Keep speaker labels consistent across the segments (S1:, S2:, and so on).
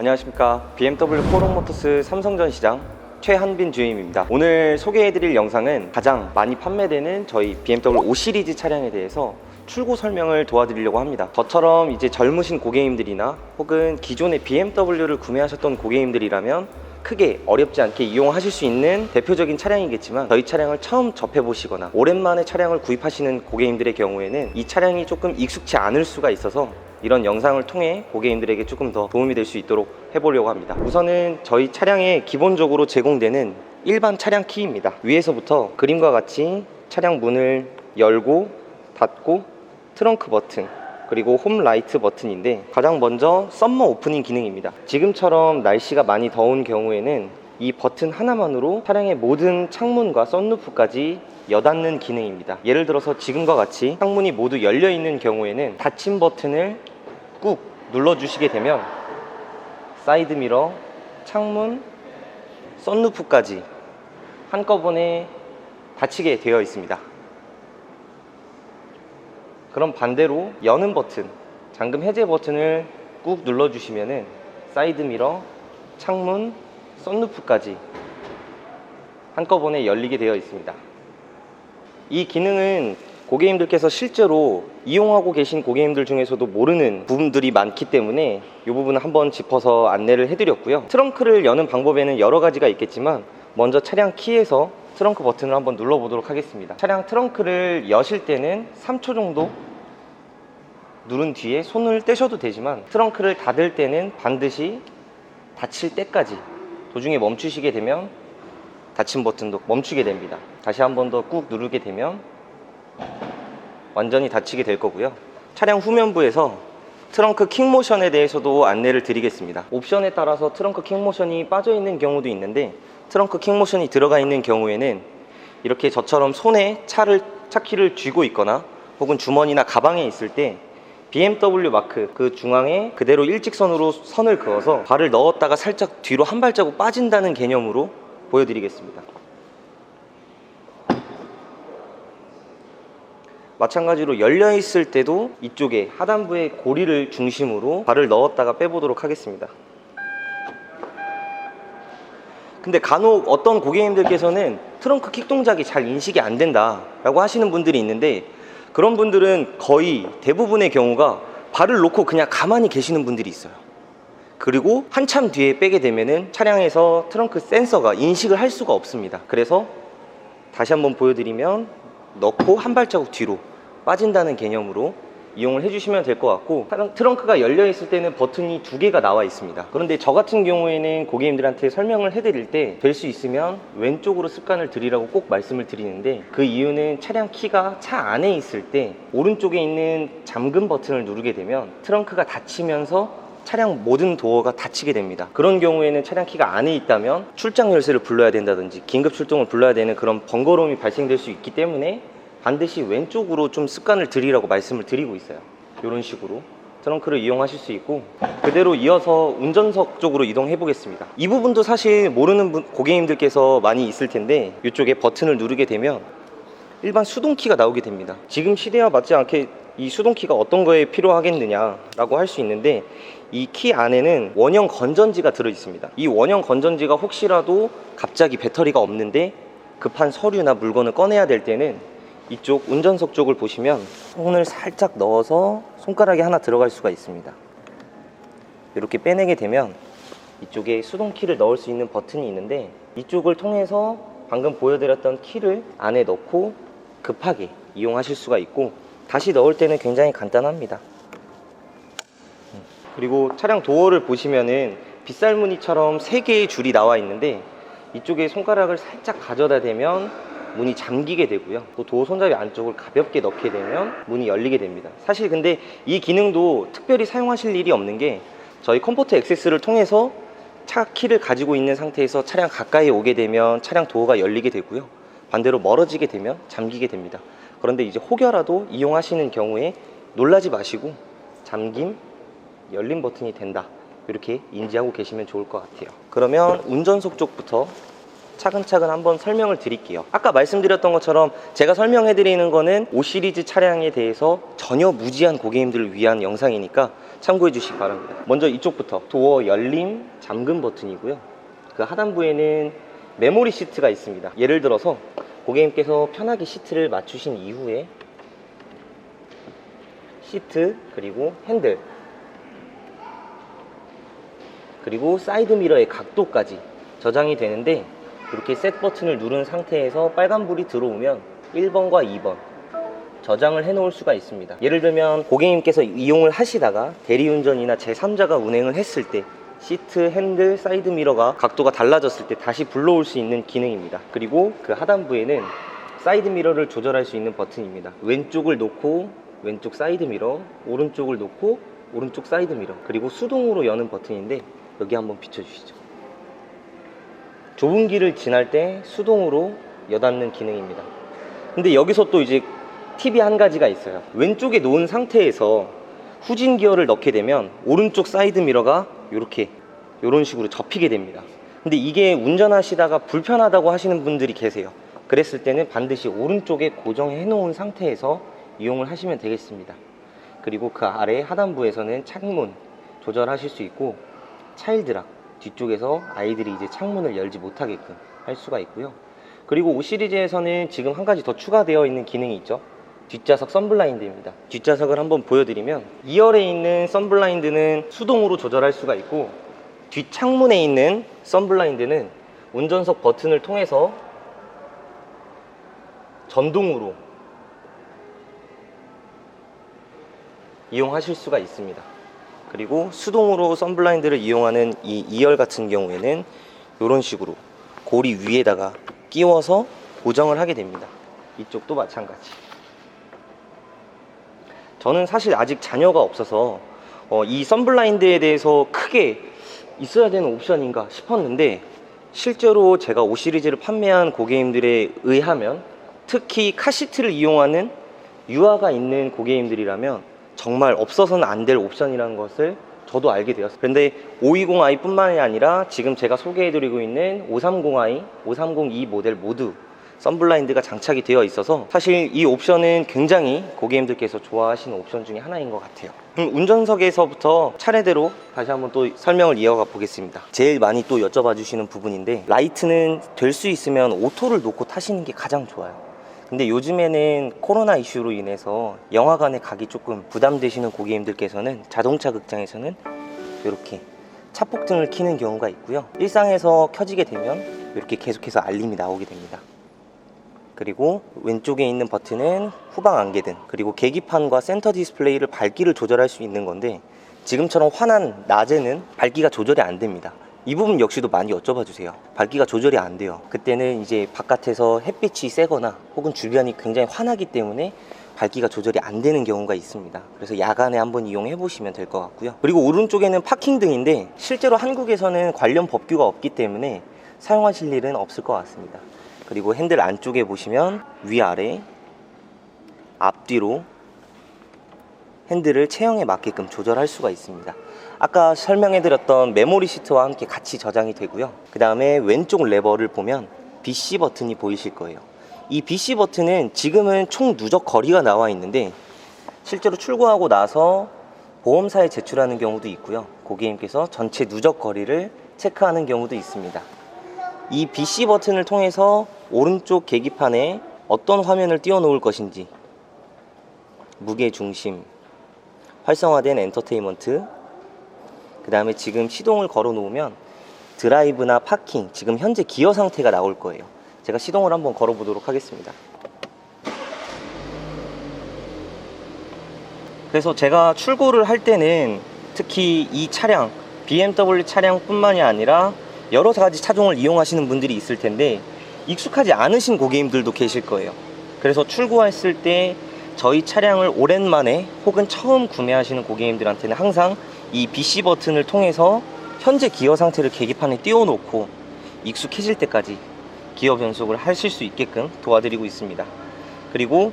S1: 안녕하십니까. BMW 포롱모터스 삼성전 시장 최한빈 주임입니다. 오늘 소개해드릴 영상은 가장 많이 판매되는 저희 BMW 5 시리즈 차량에 대해서 출고 설명을 도와드리려고 합니다. 저처럼 이제 젊으신 고객님들이나 혹은 기존에 BMW를 구매하셨던 고객님들이라면 크게 어렵지 않게 이용하실 수 있는 대표적인 차량이겠지만, 저희 차량을 처음 접해보시거나 오랜만에 차량을 구입하시는 고객님들의 경우에는 이 차량이 조금 익숙치 않을 수가 있어서 이런 영상을 통해 고객님들에게 조금 더 도움이 될 수 있도록 해보려고 합니다. 우선은 저희 차량에 기본적으로 제공되는 일반 차량 키입니다. 위에서부터 그림과 같이 차량 문을 열고 닫고 트렁크 버튼, 그리고 홈 라이트 버튼인데, 가장 먼저 썸머 오프닝 기능입니다. 지금처럼 날씨가 많이 더운 경우에는 이 버튼 하나만으로 차량의 모든 창문과 썬루프까지 여닫는 기능입니다. 예를 들어서 지금과 같이 창문이 모두 열려 있는 경우에는 닫힘 버튼을 꾹 눌러주시게 되면 사이드미러, 창문, 썬루프까지 한꺼번에 닫히게 되어 있습니다. 그럼 반대로 여는 버튼, 잠금 해제 버튼을 꾹 눌러주시면은 사이드미러, 창문, 썬루프까지 한꺼번에 열리게 되어 있습니다. 이 기능은 고객님들께서 실제로 이용하고 계신 고객님들 중에서도 모르는 부분들이 많기 때문에 이 부분을 한번 짚어서 안내를 해드렸고요. 트렁크를 여는 방법에는 여러 가지가 있겠지만, 먼저 차량 키에서 트렁크 버튼을 한번 눌러보도록 하겠습니다. 차량 트렁크를 여실 때는 3초 정도 누른 뒤에 손을 떼셔도 되지만, 트렁크를 닫을 때는 반드시 닫힐 때까지 도중에 멈추시게 되면 닫힘 버튼도 멈추게 됩니다. 다시 한 번 더 꾹 누르게 되면 완전히 닫히게 될 거고요. 차량 후면부에서 트렁크 킥모션에 대해서도 안내를 드리겠습니다. 옵션에 따라서 트렁크 킥모션이 빠져 있는 경우도 있는데, 트렁크 킥모션이 들어가 있는 경우에는 이렇게 저처럼 손에 차 키를 쥐고 있거나 혹은 주머니나 가방에 있을 때 BMW 마크 그 중앙에 그대로 일직선으로 선을 그어서 발을 넣었다가 살짝 뒤로 한 발자국 빠진다는 개념으로 보여드리겠습니다. 마찬가지로 열려 있을 때도 이쪽에 하단부의 고리를 중심으로 발을 넣었다가 빼보도록 하겠습니다. 근데 간혹 어떤 고객님들께서는 트렁크 킥 동작이 잘 인식이 안 된다 라고 하시는 분들이 있는데, 그런 분들은 거의 대부분의 경우가 발을 놓고 그냥 가만히 계시는 분들이 있어요. 그리고 한참 뒤에 빼게 되면은 차량에서 트렁크 센서가 인식을 할 수가 없습니다. 그래서 다시 한번 보여드리면 넣고 한 발자국 뒤로 빠진다는 개념으로 이용을 해주시면 될 것 같고, 트렁크가 열려 있을 때는 버튼이 2개가 나와 있습니다. 그런데 저 같은 경우에는 고객님들한테 설명을 해드릴 때 될 수 있으면 왼쪽으로 습관을 들이라고 꼭 말씀을 드리는데, 그 이유는 차량 키가 차 안에 있을 때 오른쪽에 있는 잠금 버튼을 누르게 되면 트렁크가 닫히면서 차량 모든 도어가 닫히게 됩니다. 그런 경우에는 차량 키가 안에 있다면 출장 열쇠를 불러야 된다든지 긴급 출동을 불러야 되는 그런 번거로움이 발생될 수 있기 때문에 반드시 왼쪽으로 좀 습관을 들이라고 말씀을 드리고 있어요. 이런 식으로 트렁크를 이용하실 수 있고, 그대로 이어서 운전석 쪽으로 이동해 보겠습니다. 이 부분도 사실 모르는 고객님들께서 많이 있을 텐데, 이쪽에 버튼을 누르게 되면 일반 수동키가 나오게 됩니다. 지금 시대와 맞지 않게 이 수동키가 어떤 거에 필요하겠느냐 라고 할 수 있는데, 이 키 안에는 원형 건전지가 들어 있습니다. 이 원형 건전지가 혹시라도 갑자기 배터리가 없는데 급한 서류나 물건을 꺼내야 될 때는 이쪽 운전석 쪽을 보시면 손을 살짝 넣어서 손가락에 하나 들어갈 수가 있습니다. 이렇게 빼내게 되면 이쪽에 수동키를 넣을 수 있는 버튼이 있는데, 이쪽을 통해서 방금 보여드렸던 키를 안에 넣고 급하게 이용하실 수가 있고, 다시 넣을 때는 굉장히 간단합니다. 그리고 차량 도어를 보시면은 빗살무늬처럼 3개의 줄이 나와 있는데, 이쪽에 손가락을 살짝 가져다 대면 문이 잠기게 되고요. 또 도어 손잡이 안쪽을 가볍게 넣게 되면 문이 열리게 됩니다. 사실 근데 이 기능도 특별히 사용하실 일이 없는 게, 저희 컴포트 액세스를 통해서 차 키를 가지고 있는 상태에서 차량 가까이 오게 되면 차량 도어가 열리게 되고요. 반대로 멀어지게 되면 잠기게 됩니다. 그런데 이제 혹여라도 이용하시는 경우에 놀라지 마시고 잠김, 열림 버튼이 된다, 이렇게 인지하고 계시면 좋을 것 같아요. 그러면 운전석 쪽부터 차근차근 한번 설명을 드릴게요. 아까 말씀드렸던 것처럼 제가 설명해 드리는 거는 5 시리즈 차량에 대해서 전혀 무지한 고객님들을 위한 영상이니까 참고해 주시기 바랍니다. 먼저 이쪽부터 도어 열림 잠금 버튼이고요. 그 하단부에는 메모리 시트가 있습니다. 예를 들어서 고객님께서 편하게 시트를 맞추신 이후에 시트, 그리고 핸들, 그리고 사이드 미러의 각도까지 저장이 되는데, 이렇게 셋 버튼을 누른 상태에서 빨간불이 들어오면 1번과 2번 저장을 해 놓을 수가 있습니다. 예를 들면 고객님께서 이용을 하시다가 대리운전이나 제3자가 운행을 했을 때 시트, 핸들, 사이드 미러가 각도가 달라졌을 때 다시 불러올 수 있는 기능입니다. 그리고 그 하단부에는 사이드 미러를 조절할 수 있는 버튼입니다. 왼쪽을 놓고 왼쪽 사이드 미러, 오른쪽을 놓고 오른쪽 사이드 미러, 그리고 수동으로 여는 버튼인데, 여기 한번 비춰주시죠. 좁은 길을 지날 때 수동으로 여닫는 기능입니다. 근데 여기서 또 이제 팁이 한 가지가 있어요. 왼쪽에 놓은 상태에서 후진 기어를 넣게 되면 오른쪽 사이드 미러가 이런 식으로 접히게 됩니다. 근데 이게 운전하시다가 불편하다고 하시는 분들이 계세요. 그랬을 때는 반드시 오른쪽에 고정해 놓은 상태에서 이용을 하시면 되겠습니다. 그리고 그 아래 하단부에서는 창문 조절하실 수 있고, 차일드락, 뒤쪽에서 아이들이 이제 창문을 열지 못하게끔 할 수가 있고요. 그리고 5 시리즈에서는 지금 한 가지 더 추가되어 있는 기능이 있죠. 뒷좌석 선블라인드입니다. 뒷좌석을 한번 보여드리면 2열에 있는 선블라인드는 수동으로 조절할 수가 있고, 뒷창문에 있는 선블라인드는 운전석 버튼을 통해서 전동으로 이용하실 수가 있습니다. 그리고 수동으로 선블라인드를 이용하는 이 2열 같은 경우에는 이런 식으로 고리 위에다가 끼워서 고정을 하게 됩니다. 이쪽도 마찬가지. 저는 사실 아직 자녀가 없어서 이 선블라인드에 대해서 크게 있어야 되는 옵션인가 싶었는데, 실제로 제가 5 시리즈를 판매한 고객님들에 의하면, 특히 카시트를 이용하는 유아가 있는 고객님들이라면 정말 없어서는 안 될 옵션이라는 것을 저도 알게 되었어요. 그런데 520i 뿐만이 아니라 지금 제가 소개해드리고 있는 530i, 530e 모델 모두 선블라인드가 장착이 되어 있어서 사실 이 옵션은 굉장히 고객님들께서 좋아하시는 옵션 중에 하나인 것 같아요. 운전석에서부터 차례대로 다시 한번 또 설명을 이어가 보겠습니다. 제일 많이 또 여쭤봐 주시는 부분인데, 라이트는 될 수 있으면 오토를 놓고 타시는 게 가장 좋아요. 근데 요즘에는 코로나 이슈로 인해서 영화관에 가기 조금 부담되시는 고객님들께서는 자동차 극장에서는 이렇게 차폭등을 켜는 경우가 있고요. 일상에서 켜지게 되면 이렇게 계속해서 알림이 나오게 됩니다. 그리고 왼쪽에 있는 버튼은 후방 안개등, 그리고 계기판과 센터 디스플레이를 밝기를 조절할 수 있는 건데, 지금처럼 환한 낮에는 밝기가 조절이 안 됩니다. 이 부분 역시도 많이 여쭤봐 주세요. 밝기가 조절이 안 돼요. 그때는 이제 바깥에서 햇빛이 세거나 혹은 주변이 굉장히 환하기 때문에 밝기가 조절이 안 되는 경우가 있습니다. 그래서 야간에 한번 이용해 보시면 될 것 같고요. 그리고 오른쪽에는 파킹등인데, 실제로 한국에서는 관련 법규가 없기 때문에 사용하실 일은 없을 것 같습니다. 그리고 핸들 안쪽에 보시면 위아래, 앞뒤로 핸들을 체형에 맞게끔 조절할 수가 있습니다. 아까 설명해드렸던 메모리 시트와 함께 같이 저장이 되고요. 그 다음에 왼쪽 레버를 보면 BC 버튼이 보이실 거예요. 이 BC 버튼은 지금은 총 누적 거리가 나와 있는데, 실제로 출고하고 나서 보험사에 제출하는 경우도 있고요. 고객님께서 전체 누적 거리를 체크하는 경우도 있습니다. 이 BC 버튼을 통해서 오른쪽 계기판에 어떤 화면을 띄워놓을 것인지, 무게중심, 활성화된 엔터테인먼트, 그 다음에 지금 시동을 걸어 놓으면 드라이브나 파킹, 지금 현재 기어 상태가 나올 거예요. 제가 시동을 한번 걸어 보도록 하겠습니다. 그래서 제가 출고를 할 때는 특히 이 차량, BMW 차량 뿐만이 아니라 여러 가지 차종을 이용하시는 분들이 있을 텐데, 익숙하지 않으신 고객님들도 계실 거예요. 그래서 출고했을 때 저희 차량을 오랜만에 혹은 처음 구매하시는 고객님들한테는 항상 이 BC 버튼을 통해서 현재 기어 상태를 계기판에 띄워놓고 익숙해질 때까지 기어 변속을 하실 수 있게끔 도와드리고 있습니다. 그리고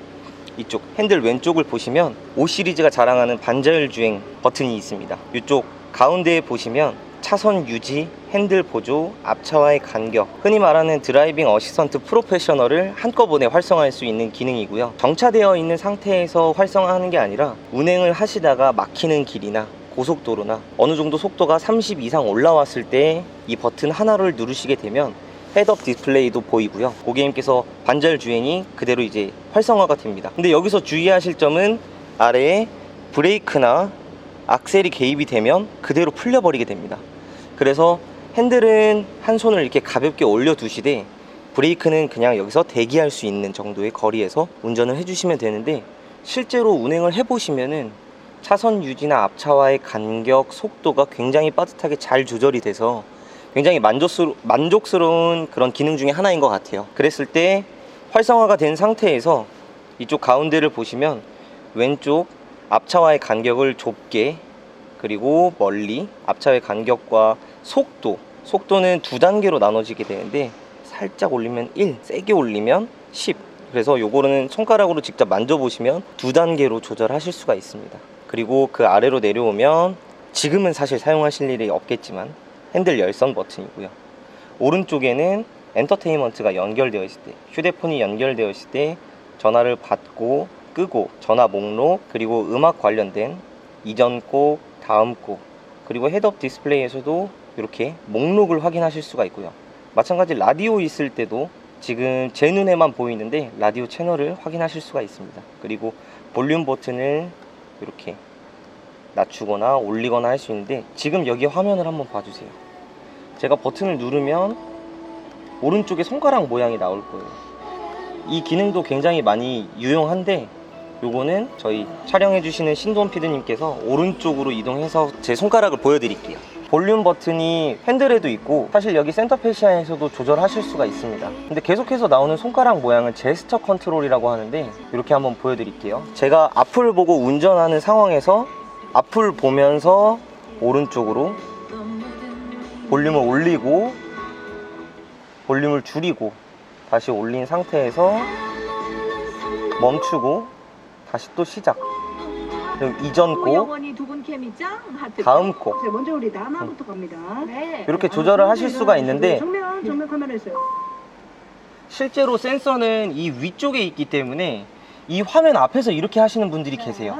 S1: 이쪽 핸들 왼쪽을 보시면 5 시리즈가 자랑하는 반자율 주행 버튼이 있습니다. 이쪽 가운데에 보시면 차선 유지, 핸들 보조, 앞차와의 간격, 흔히 말하는 드라이빙 어시스턴트 프로페셔널을 한꺼번에 활성화할 수 있는 기능이고요. 정차되어 있는 상태에서 활성화하는 게 아니라 운행을 하시다가 막히는 길이나 고속도로나 어느 정도 속도가 30 이상 올라왔을 때 이 버튼 하나를 누르시게 되면 헤드업 디스플레이도 보이고요. 고객님께서 반절 주행이 그대로 이제 활성화가 됩니다. 근데 여기서 주의하실 점은 아래에 브레이크나 악셀이 개입이 되면 그대로 풀려버리게 됩니다. 그래서 핸들은 한 손을 이렇게 가볍게 올려두시되 브레이크는 그냥 여기서 대기할 수 있는 정도의 거리에서 운전을 해주시면 되는데, 실제로 운행을 해보시면은 차선 유지나 앞차와의 간격, 속도가 굉장히 빠듯하게 잘 조절이 돼서 굉장히 만족스러운 그런 기능 중에 하나인 것 같아요. 그랬을 때 활성화가 된 상태에서 이쪽 가운데를 보시면 왼쪽 앞차와의 간격을 좁게, 그리고 멀리, 앞차의 간격과 속도는 두 단계로 나눠지게 되는데, 살짝 올리면 1, 세게 올리면 10. 그래서 요거는 손가락으로 직접 만져보시면 두 단계로 조절하실 수가 있습니다. 그리고 그 아래로 내려오면 지금은 사실 사용하실 일이 없겠지만 핸들 열선 버튼이고요. 오른쪽에는 엔터테인먼트가 연결되어 있을 때, 휴대폰이 연결되어 있을 때 전화를 받고 끄고, 전화 목록, 그리고 음악 관련된 이전 곡, 다음 곡, 그리고 헤드업 디스플레이에서도 이렇게 목록을 확인하실 수가 있고요. 마찬가지 라디오 있을 때도 지금 제 눈에만 보이는데 라디오 채널을 확인하실 수가 있습니다. 그리고 볼륨 버튼을 이렇게 낮추거나 올리거나 할 수 있는데, 지금 여기 화면을 한번 봐주세요. 제가 버튼을 누르면 오른쪽에 손가락 모양이 나올 거예요. 이 기능도 굉장히 많이 유용한데, 요거는 저희 촬영해 주시는 신도원 PD님께서 오른쪽으로 이동해서 제 손가락을 보여드릴게요. 볼륨 버튼이 핸들에도 있고 사실 여기 센터 페시아에서도 조절하실 수가 있습니다. 근데 계속해서 나오는 손가락 모양은 제스처 컨트롤이라고 하는데, 이렇게 한번 보여드릴게요. 제가 앞을 보고 운전하는 상황에서 앞을 보면서 오른쪽으로 볼륨을 올리고 볼륨을 줄이고 다시 올린 상태에서 멈추고 다시 또 시작. 이전 곡, 다음 곡,
S2: 먼저 우리 남아부터 갑니다.
S1: 이렇게 조절을 하실 수가 있는데,
S2: 정면 카메라 있어요.
S1: 실제로 센서는 이 위쪽에 있기 때문에 이 화면 앞에서 이렇게 하시는 분들이 계세요.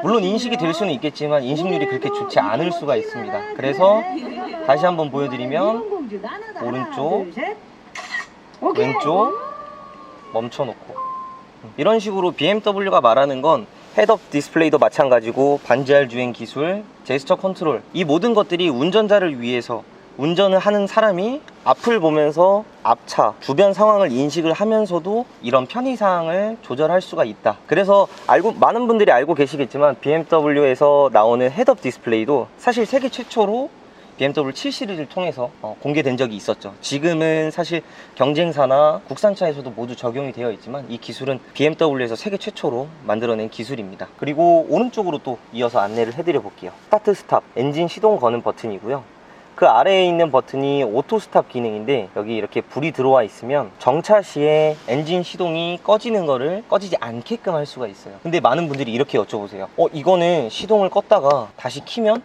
S1: 물론 인식이 될 수는 있겠지만 인식률이 그렇게 좋지 않을 수가 있습니다. 그래서 다시 한번 보여드리면 오른쪽, 왼쪽 멈춰놓고, 이런 식으로 BMW가 말하는 건 헤드업 디스플레이도 마찬가지고 반지할 주행 기술, 제스처 컨트롤, 이 모든 것들이 운전자를 위해서, 운전을 하는 사람이 앞을 보면서 앞차, 주변 상황을 인식을 하면서도 이런 편의사항을 조절할 수가 있다. 그래서 많은 분들이 알고 계시겠지만 BMW에서 나오는 헤드업 디스플레이도 사실 세계 최초로 BMW 7 시리즈를 통해서 공개된 적이 있었죠. 지금은 사실 경쟁사나 국산차에서도 모두 적용이 되어 있지만 이 기술은 BMW에서 세계 최초로 만들어낸 기술입니다. 그리고 오른쪽으로 또 이어서 안내를 해드려 볼게요. 스타트 스탑, 엔진 시동 거는 버튼이고요. 그 아래에 있는 버튼이 오토 스탑 기능인데, 여기 이렇게 불이 들어와 있으면 정차 시에 엔진 시동이 꺼지는 거를 꺼지지 않게끔 할 수가 있어요. 근데 많은 분들이 이렇게 여쭤보세요. 이거는 시동을 껐다가 다시 키면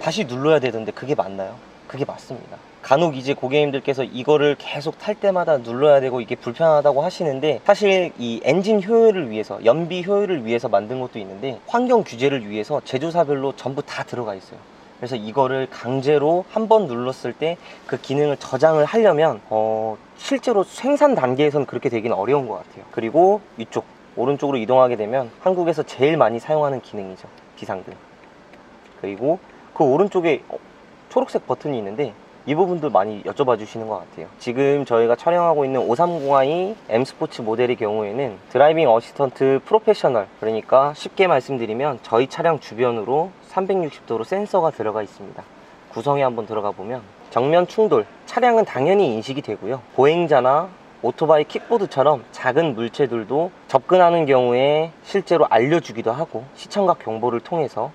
S1: 다시 눌러야 되던데 그게 맞나요? 그게 맞습니다. 간혹 이제 고객님들께서 이거를 계속 탈 때마다 눌러야 되고 이게 불편하다고 하시는데, 사실 이 엔진 효율을 위해서, 연비 효율을 위해서 만든 것도 있는데 환경 규제를 위해서 제조사별로 전부 다 들어가 있어요. 그래서 이거를 강제로 한번 눌렀을 때 그 기능을 저장을 하려면 실제로 생산 단계에서는 그렇게 되기는 어려운 것 같아요. 그리고 위쪽 오른쪽으로 이동하게 되면 한국에서 제일 많이 사용하는 기능이죠. 비상등. 그리고 그 오른쪽에 초록색 버튼이 있는데 이 부분도 많이 여쭤봐 주시는 것 같아요. 지금 저희가 촬영하고 있는 530i M 스포츠 모델의 경우에는 드라이빙 어시스턴트 프로페셔널, 그러니까 쉽게 말씀드리면 저희 차량 주변으로 360도로 센서가 들어가 있습니다. 구성에 한번 들어가 보면 정면 충돌, 차량은 당연히 인식이 되고요. 보행자나 오토바이 킥보드처럼 작은 물체들도 접근하는 경우에 실제로 알려주기도 하고, 시청각 경보를 통해서,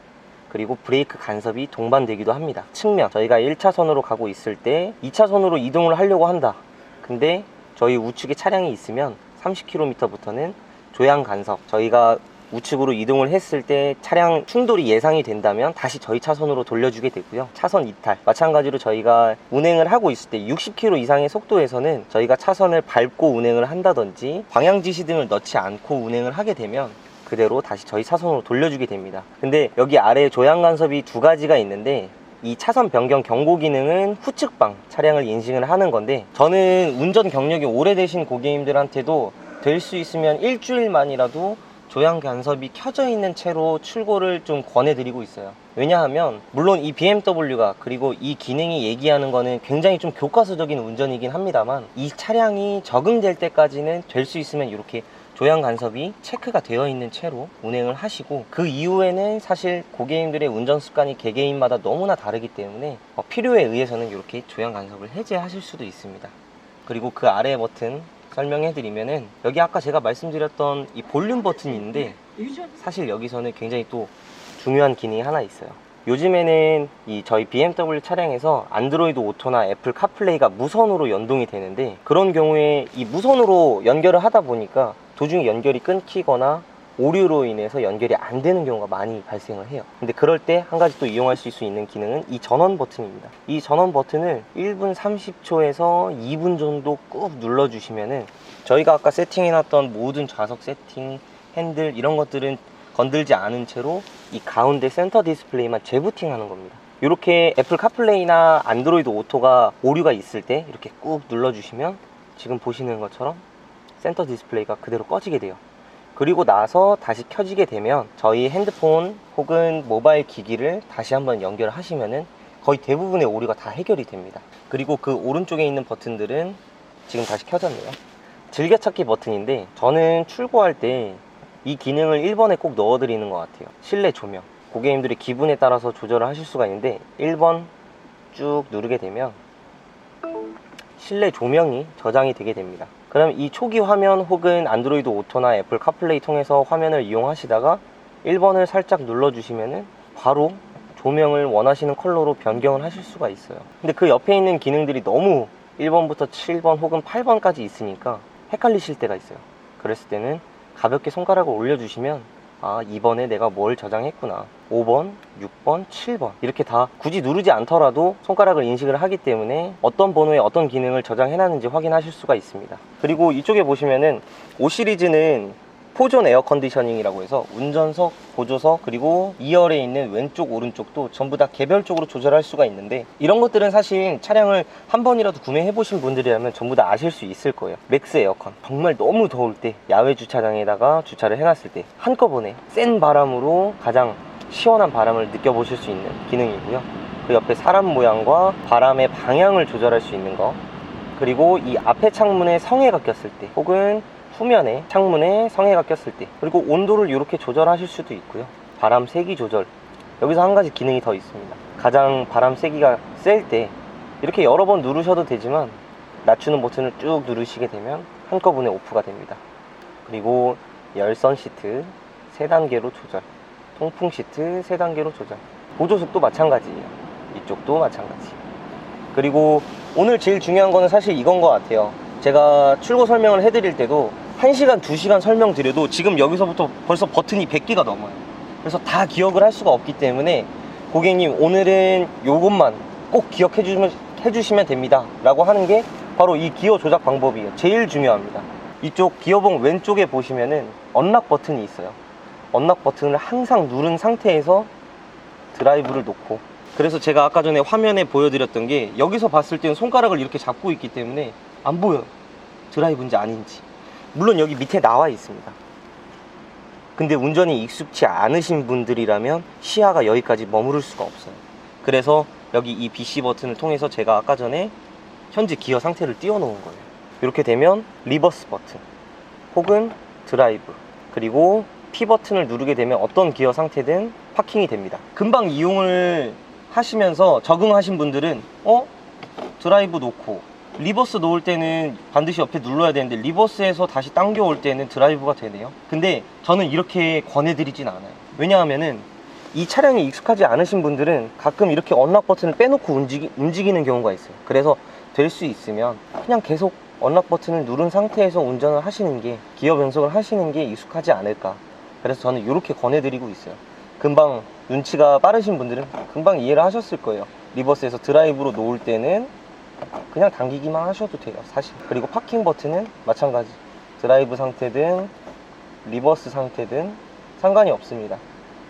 S1: 그리고 브레이크 간섭이 동반되기도 합니다. 측면, 저희가 1차선으로 가고 있을 때 2차선으로 이동을 하려고 한다. 근데 저희 우측에 차량이 있으면 30km부터는 조향 간섭, 저희가 우측으로 이동을 했을 때 차량 충돌이 예상이 된다면 다시 저희 차선으로 돌려주게 되고요. 차선 이탈, 마찬가지로 저희가 운행을 하고 있을 때 60km 이상의 속도에서는 저희가 차선을 밟고 운행을 한다든지 방향 지시등을 넣지 않고 운행을 하게 되면 그대로 다시 저희 차선으로 돌려주게 됩니다. 근데 여기 아래에 조향 간섭이 두 가지가 있는데, 이 차선 변경 경고 기능은 후측방 차량을 인식을 하는 건데, 저는 운전 경력이 오래되신 고객님들한테도 될 수 있으면 일주일만이라도 조향 간섭이 켜져 있는 채로 출고를 좀 권해드리고 있어요. 왜냐하면 물론 이 BMW가 그리고 이 기능이 얘기하는 거는 굉장히 좀 교과서적인 운전이긴 합니다만, 이 차량이 적응될 때까지는 될 수 있으면 이렇게 조향 간섭이 체크가 되어 있는 채로 운행을 하시고, 그 이후에는 사실 고객님들의 운전 습관이 개개인마다 너무나 다르기 때문에 필요에 의해서는 이렇게 조향 간섭을 해제하실 수도 있습니다. 그리고 그 아래 버튼 설명해 드리면은, 여기 아까 제가 말씀드렸던 이 볼륨 버튼이 있는데, 사실 여기서는 굉장히 또 중요한 기능이 하나 있어요. 요즘에는 이 저희 BMW 차량에서 안드로이드 오토나 애플 카플레이가 무선으로 연동이 되는데, 그런 경우에 이 무선으로 연결을 하다 보니까 도중에 연결이 끊기거나 오류로 인해서 연결이 안 되는 경우가 많이 발생을 해요. 근데 그럴 때 한 가지 또 이용하실 수 있는 기능은 이 전원 버튼입니다. 이 전원 버튼을 1분 30초에서 2분 정도 꾹 눌러주시면은, 저희가 아까 세팅해놨던 모든 좌석 세팅, 핸들 이런 것들은 건들지 않은 채로 이 가운데 센터 디스플레이만 재부팅하는 겁니다. 이렇게 애플 카플레이나 안드로이드 오토가 오류가 있을 때 이렇게 꾹 눌러주시면 지금 보시는 것처럼 센터 디스플레이가 그대로 꺼지게 돼요. 그리고 나서 다시 켜지게 되면 저희 핸드폰 혹은 모바일 기기를 다시 한번 연결하시면은 거의 대부분의 오류가 다 해결이 됩니다. 그리고 그 오른쪽에 있는 버튼들은 지금 다시 켜졌네요. 즐겨찾기 버튼인데, 저는 출고할 때 이 기능을 1번에 꼭 넣어드리는 것 같아요. 실내 조명, 고객님들의 기분에 따라서 조절을 하실 수가 있는데, 1번 쭉 누르게 되면 실내 조명이 저장이 되게 됩니다. 그럼 이 초기 화면 혹은 안드로이드 오토나 애플 카플레이 통해서 화면을 이용하시다가 1번을 살짝 눌러주시면은 바로 조명을 원하시는 컬러로 변경을 하실 수가 있어요. 근데 그 옆에 있는 기능들이 너무 1번부터 7번 혹은 8번까지 있으니까 헷갈리실 때가 있어요. 그랬을 때는 가볍게 손가락을 올려주시면, 아, 2번에 내가 뭘 저장했구나, 5번, 6번, 7번 이렇게 다 굳이 누르지 않더라도 손가락을 인식을 하기 때문에 어떤 번호에 어떤 기능을 저장해놨는지 확인하실 수가 있습니다. 그리고 이쪽에 보시면은 5 시리즈는 포존 에어 컨디셔닝이라고 해서 운전석, 보조석, 그리고 2열에 있는 왼쪽, 오른쪽도 전부 다 개별적으로 조절할 수가 있는데, 이런 것들은 사실 차량을 한 번이라도 구매해 보신 분들이라면 전부 다 아실 수 있을 거예요. 맥스 에어컨, 정말 너무 더울 때 야외 주차장에다가 주차를 해놨을 때 한꺼번에 센 바람으로 가장 시원한 바람을 느껴보실 수 있는 기능이고요. 그 옆에 사람 모양과 바람의 방향을 조절할 수 있는 거, 그리고 이 앞에 창문에 성에가 꼈을 때 혹은 후면에 창문에 성에가 꼈을 때, 그리고 온도를 이렇게 조절하실 수도 있고요. 바람 세기 조절, 여기서 한 가지 기능이 더 있습니다. 가장 바람 세기가 셀 때 이렇게 여러 번 누르셔도 되지만 낮추는 버튼을 쭉 누르시게 되면 한꺼번에 오프가 됩니다. 그리고 열선 시트 3단계로 조절, 통풍 시트 3단계로 조절, 보조석도 마찬가지예요. 이쪽도 마찬가지. 그리고 오늘 제일 중요한 거는 사실 이건 것 같아요. 제가 출고 설명을 해드릴 때도 1시간, 2시간 설명드려도 지금 여기서부터 벌써 버튼이 100개가 넘어요. 그래서 다 기억을 할 수가 없기 때문에, 고객님 오늘은 요것만 꼭 기억해 주시면 됩니다 라고 하는 게 바로 이 기어 조작 방법이에요. 제일 중요합니다. 이쪽 기어봉 왼쪽에 보시면은 언락 버튼이 있어요. 언락 버튼을 항상 누른 상태에서 드라이브를 놓고, 그래서 제가 아까 전에 화면에 보여드렸던 게, 여기서 봤을 때는 손가락을 이렇게 잡고 있기 때문에 안 보여요, 드라이브인지 아닌지. 물론 여기 밑에 나와 있습니다. 근데 운전이 익숙치 않으신 분들이라면 시야가 여기까지 머무를 수가 없어요. 그래서 여기 이 BC 버튼을 통해서 제가 아까 전에 현재 기어 상태를 띄워 놓은 거예요. 이렇게 되면 리버스 버튼 혹은 드라이브, 그리고 P 버튼을 누르게 되면 어떤 기어 상태든 파킹이 됩니다. 금방 이용을 하시면서 적응하신 분들은 드라이브 놓고 리버스 놓을 때는 반드시 옆에 눌러야 되는데 리버스에서 다시 당겨올 때는 드라이브가 되네요. 근데 저는 이렇게 권해드리진 않아요. 왜냐하면은 이 차량에 익숙하지 않으신 분들은 가끔 이렇게 언락 버튼을 빼놓고 움직이는 경우가 있어요. 그래서 될 수 있으면 그냥 계속 언락 버튼을 누른 상태에서 운전을 하시는 게, 기어 변속을 하시는 게 익숙하지 않을까 그래서 저는 이렇게 권해드리고 있어요. 금방 눈치가 빠르신 분들은 금방 이해를 하셨을 거예요. 리버스에서 드라이브로 놓을 때는 그냥 당기기만 하셔도 돼요, 사실. 그리고 파킹 버튼은 마찬가지. 드라이브 상태든 리버스 상태든 상관이 없습니다.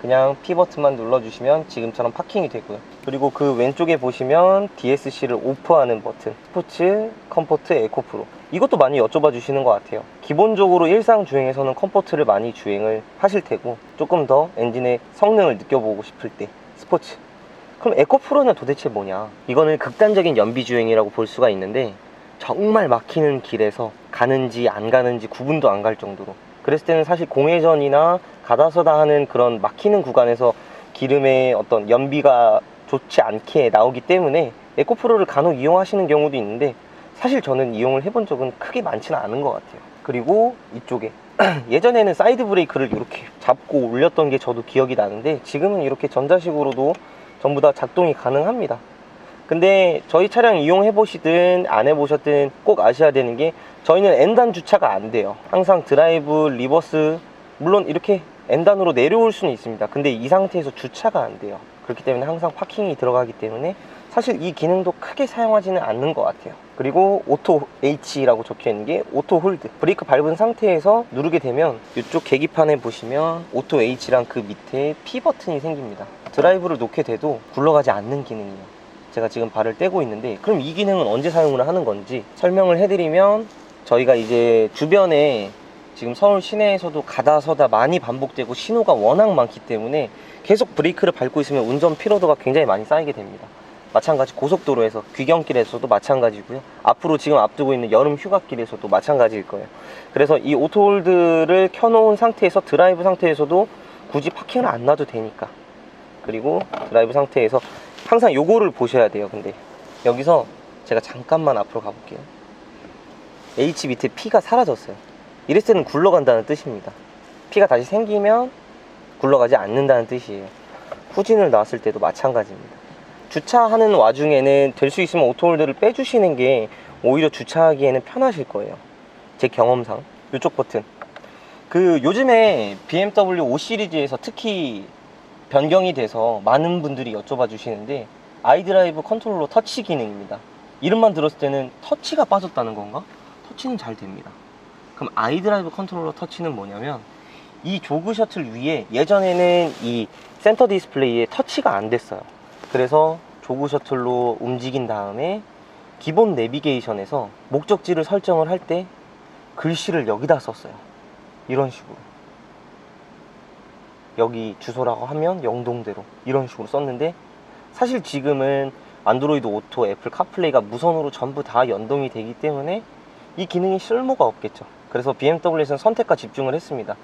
S1: 그냥 P 버튼만 눌러주시면 지금처럼 파킹이 되고요. 그리고 그 왼쪽에 보시면 DSC를 오프하는 버튼, 스포츠, 컴포트, 에코프로. 이것도 많이 여쭤봐 주시는 것 같아요. 기본적으로 일상 주행에서는 컴포트를 많이 주행을 하실 테고, 조금 더 엔진의 성능을 느껴보고 싶을 때 스포츠. 그럼 에코프로는 도대체 뭐냐? 이거는 극단적인 연비 주행이라고 볼 수가 있는데, 정말 막히는 길에서 가는지 안 가는지 구분도 안 갈 정도로, 그랬을 때는 사실 공회전이나 가다서다 하는 그런 막히는 구간에서 기름의 어떤 연비가 좋지 않게 나오기 때문에 에코프로를 간혹 이용하시는 경우도 있는데, 사실 저는 이용을 해본 적은 크게 많지는 않은 것 같아요. 그리고 이쪽에 예전에는 사이드 브레이크를 이렇게 잡고 올렸던 게 저도 기억이 나는데, 지금은 이렇게 전자식으로도 전부 다 작동이 가능합니다. 근데 저희 차량 이용해 보시든 안 해보셨든 꼭 아셔야 되는 게, 저희는 N단 주차가 안 돼요. 항상 드라이브, 리버스, 물론 이렇게 N단으로 내려올 수는 있습니다. 근데 이 상태에서 주차가 안 돼요. 그렇기 때문에 항상 파킹이 들어가기 때문에 사실 이 기능도 크게 사용하지는 않는 것 같아요. 그리고 오토 H라고 적혀 있는 게 오토 홀드. 브레이크 밟은 상태에서 누르게 되면 이쪽 계기판에 보시면 오토 H랑 그 밑에 P 버튼이 생깁니다. 드라이브를 놓게 돼도 굴러가지 않는 기능이에요. 제가 지금 발을 떼고 있는데, 그럼 이 기능은 언제 사용을 하는 건지 설명을 해드리면, 저희가 이제 주변에 지금 서울 시내에서도 가다 서다 많이 반복되고 신호가 워낙 많기 때문에 계속 브레이크를 밟고 있으면 운전 피로도가 굉장히 많이 쌓이게 됩니다. 마찬가지 고속도로에서, 귀경길에서도 마찬가지고요. 앞으로 지금 앞두고 있는 여름 휴가길에서도 마찬가지일 거예요. 그래서 이 오토홀드를 켜놓은 상태에서 드라이브 상태에서도 굳이 파킹을 안 놔도 되니까. 그리고 드라이브 상태에서 항상 요거를 보셔야 돼요. 근데 여기서 제가 잠깐만 앞으로 가볼게요. H 밑에 P가 사라졌어요. 이랬을 때는 굴러간다는 뜻입니다. P가 다시 생기면 굴러가지 않는다는 뜻이에요. 후진을 놨을 때도 마찬가지입니다. 주차하는 와중에는 될 수 있으면 오토홀드를 빼주시는 게 오히려 주차하기에는 편하실 거예요. 제 경험상. 이쪽 버튼, 그 요즘에 BMW 5 시리즈에서 특히 변경이 돼서 많은 분들이 여쭤봐 주시는데, 아이드라이브 컨트롤러 터치 기능입니다. 이름만 들었을 때는 터치가 빠졌다는 건가? 터치는 잘 됩니다. 그럼 아이드라이브 컨트롤러 터치는 뭐냐면, 이 조그 셔틀 위에 예전에는 이 센터 디스플레이에 터치가 안 됐어요. 그래서 조그 셔틀로 움직인 다음에 기본 내비게이션에서 목적지를 설정을 할 때 글씨를 여기다 썼어요. 이런 식으로. 여기 주소라고 하면 영동대로, 이런 식으로 썼는데, 사실 지금은 안드로이드 오토, 애플 카플레이가 무선으로 전부 다 연동이 되기 때문에 이 기능이 쓸모가 없겠죠. 그래서 BMW에서는 선택과 집중을 했습니다.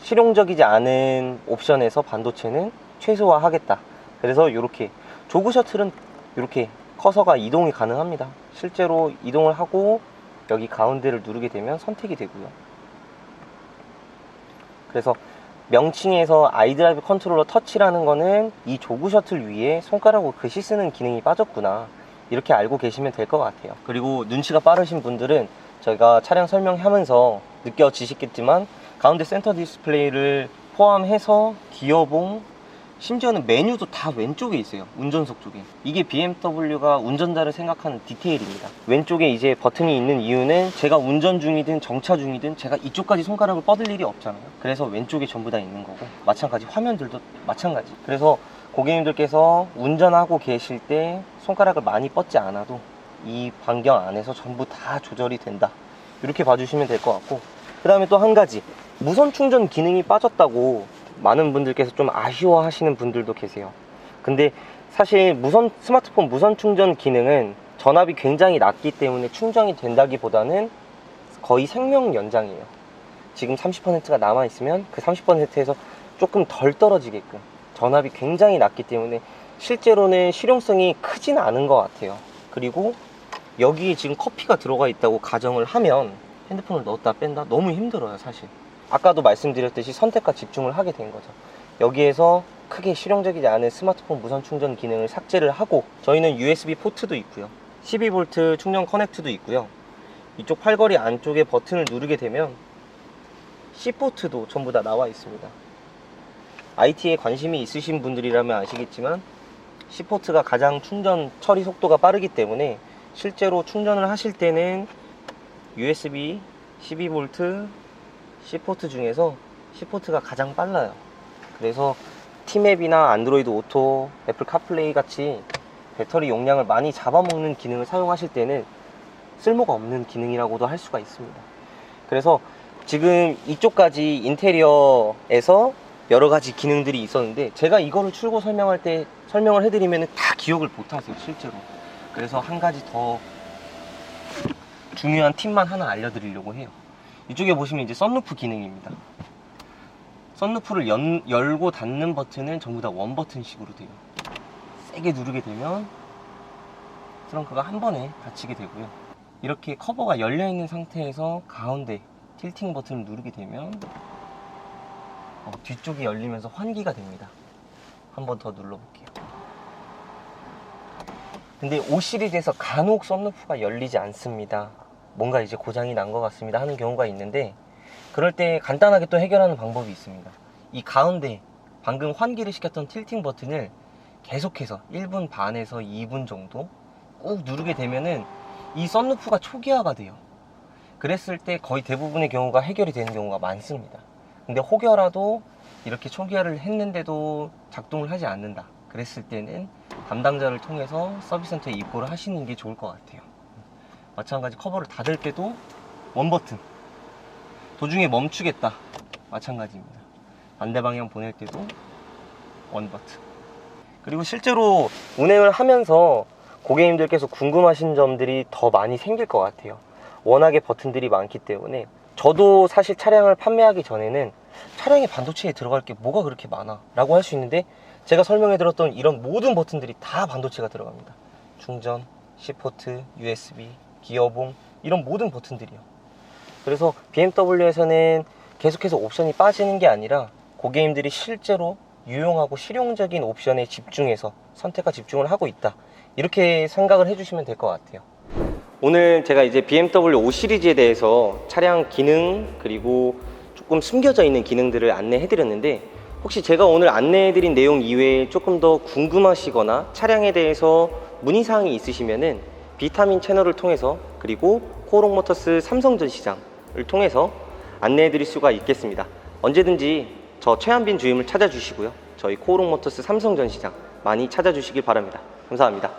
S1: 실용적이지 않은 옵션에서 반도체는 최소화하겠다. 그래서 이렇게 조그 셔틀은 이렇게 커서가 이동이 가능합니다. 실제로 이동을 하고 여기 가운데를 누르게 되면 선택이 되고요. 그래서 명칭에서 아이드라이브 컨트롤러 터치라는 거는 이 조그 셔틀 위에 손가락으로 글씨 쓰는 기능이 빠졌구나, 이렇게 알고 계시면 될 것 같아요. 그리고 눈치가 빠르신 분들은 저희가 차량 설명하면서 느껴지시겠지만, 가운데 센터 디스플레이를 포함해서 기어봉, 심지어는 메뉴도 다 왼쪽에 있어요. 운전석 쪽에. 이게 BMW가 운전자를 생각하는 디테일입니다. 왼쪽에 이제 버튼이 있는 이유는, 제가 운전 중이든 정차 중이든 제가 이쪽까지 손가락을 뻗을 일이 없잖아요. 그래서 왼쪽에 전부 다 있는 거고, 마찬가지 화면들도 마찬가지. 그래서 고객님들께서 운전하고 계실 때 손가락을 많이 뻗지 않아도 이 반경 안에서 전부 다 조절이 된다, 이렇게 봐주시면 될 것 같고, 그 다음에 또 한 가지, 무선 충전 기능이 빠졌다고 많은 분들께서 좀 아쉬워 하시는 분들도 계세요. 근데 사실 스마트폰 무선 충전 기능은 전압이 굉장히 낮기 때문에 충전이 된다기보다는 거의 생명 연장이에요. 지금 30%가 남아있으면 그 30%에서 조금 덜 떨어지게끔, 전압이 굉장히 낮기 때문에 실제로는 실용성이 크지는 않은 것 같아요. 그리고 여기에 지금 커피가 들어가 있다고 가정을 하면 핸드폰을 넣었다 뺀다 너무 힘들어요, 사실. 아까도 말씀드렸듯이 선택과 집중을 하게 된 거죠. 여기에서 크게 실용적이지 않은 스마트폰 무선 충전 기능을 삭제를 하고, 저희는 USB 포트도 있고요, 12V 충전 커넥트도 있고요. 이쪽 팔걸이 안쪽에 버튼을 누르게 되면 C포트도 전부 다 나와 있습니다. IT에 관심이 있으신 분들이라면 아시겠지만 C포트가 가장 충전 처리 속도가 빠르기 때문에 실제로 충전을 하실 때는 USB 12V C포트 중에서 C포트가 가장 빨라요. 그래서 티맵이나 안드로이드 오토, 애플 카플레이 같이 배터리 용량을 많이 잡아먹는 기능을 사용하실 때는 쓸모가 없는 기능이라고도 할 수가 있습니다. 그래서 지금 이쪽까지 인테리어에서 여러 가지 기능들이 있었는데 제가 이거를 출고 설명할 때 설명을 해드리면 다 기억을 못하세요, 실제로. 그래서 한 가지 더 중요한 팁만 하나 알려드리려고 해요. 이쪽에 보시면 이제 썬루프 기능입니다. 썬루프를 열고 닫는 버튼은 전부 다 원 버튼식으로 돼요. 세게 누르게 되면 트렁크가 한 번에 닫히게 되고요. 이렇게 커버가 열려 있는 상태에서 가운데 틸팅 버튼을 누르게 되면 뒤쪽이 열리면서 환기가 됩니다. 한 번 더 눌러볼게요. 근데 5 시리즈에서 간혹 썬루프가 열리지 않습니다. 뭔가 이제 고장이 난 것 같습니다 하는 경우가 있는데, 그럴 때 간단하게 또 해결하는 방법이 있습니다. 이 가운데 방금 환기를 시켰던 틸팅 버튼을 계속해서 1분 반에서 2분 정도 꾹 누르게 되면은 이 썬루프가 초기화가 돼요. 그랬을 때 거의 대부분의 경우가 해결이 되는 경우가 많습니다. 근데 혹여라도 이렇게 초기화를 했는데도 작동을 하지 않는다, 그랬을 때는 담당자를 통해서 서비스센터에 입고를 하시는 게 좋을 것 같아요. 마찬가지 커버를 닫을 때도 원 버튼, 도중에 멈추겠다 마찬가지입니다. 반대 방향 보낼 때도 원 버튼. 그리고 실제로 운행을 하면서 고객님들께서 궁금하신 점들이 더 많이 생길 것 같아요. 워낙에 버튼들이 많기 때문에. 저도 사실 차량을 판매하기 전에는 차량의 반도체에 들어갈 게 뭐가 그렇게 많아 라고 할 수 있는데, 제가 설명해 드렸던 이런 모든 버튼들이 다 반도체가 들어갑니다. 충전, C포트, USB, 기어봉, 이런 모든 버튼들이요. 그래서 BMW에서는 계속해서 옵션이 빠지는 게 아니라 고객님들이 실제로 유용하고 실용적인 옵션에 집중해서 선택과 집중을 하고 있다, 이렇게 생각을 해주시면 될 것 같아요. 오늘 제가 이제 BMW 5 시리즈에 대해서 차량 기능 그리고 조금 숨겨져 있는 기능들을 안내해 드렸는데, 혹시 제가 오늘 안내해 드린 내용 이외에 조금 더 궁금하시거나 차량에 대해서 문의사항이 있으시면은 비타민 채널을 통해서, 그리고 코오롱모터스 삼성전시장을 통해서 안내해 드릴 수가 있겠습니다. 언제든지 저 최한빈 주임을 찾아주시고요, 저희 코오롱모터스 삼성전시장 많이 찾아주시길 바랍니다. 감사합니다.